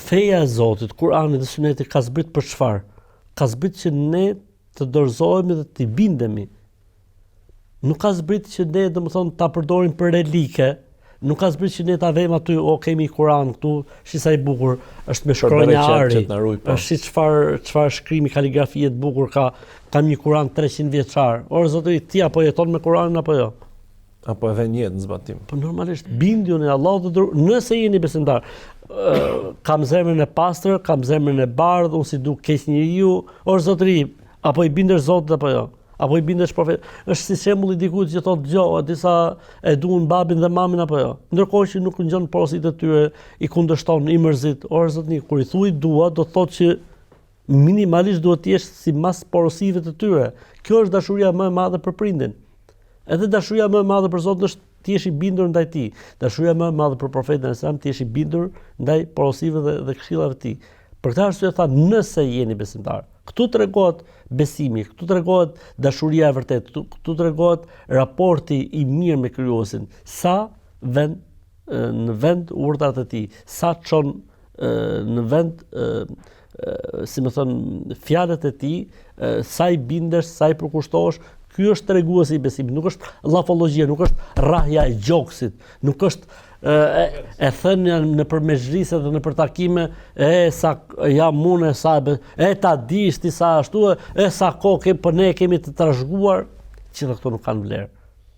feja e Zotit, Kurani dhe Suneti ka zbrit për çfarë? Ka zbrit që ne të dorëzohemi dhe të bindemi. Nuk ka zbrit që ne domethënë ta përdorim për relike. Nuk ka zbrit që ne ta vëmë aty, kemi Kur'an këtu, shi sa i bukur, është me shkronja ari. Është çfarë shkrimi, kaligrafie të bukur ka, kam një Kur'an 300 vjeçar. Ora zotëri, ti apo jeton me Kur'anin apo jo? Apo e vën jetë në zbatim. Po normalisht bindju në Allahut nëse jeni besimtar. Kam zemrën e pastër, kam zemrën e bardhë, unë si duk keq njeriu. Ora zotëri, apo i bindesh Zotit apo jo? Apo i bindesh profet? Është si shembulli dikujt që thotë dëgjoj, disa e duan babin dhe mamin apo jo. Ndërkohë që nuk ngjon porositë e tyre, i kundërshton, i mërzit. Ora zotni, kur i thuaj dua, do thotë që minimalisht duhet të jesh sipas porosive të tyre. Kjo është dashuria më e madhe për prindin. Edhe dashuria më e madhe për Zotin është ti jesh i bindur ndaj tij. Dashuria më e madhe për profetin e Islam ti jesh i bindur ndaj porosive dhe këshillave të tij. Për këtë arsye tha nëse jeni besimtar. Këtu tregohet besimi, këtu tregohet dashuria e vërtetë, këtu tregohet raporti i mirë me krijuesin. Sa vend në vend urdhrat e tij, sa çon në vend si më thon fjalët e tij, sa i bindesh, sa i përkushtohesh. Ky është treguesi i besimit, nuk është llafologjia, nuk është rrahja e gjoksit, nuk është e thënia nëpër mezhlise dhe nëpër takime, sa jam unë, sa ta dish ti sa ashtu, sa kohë po ne kemi të trashëguar, që këto nuk kanë vlerë.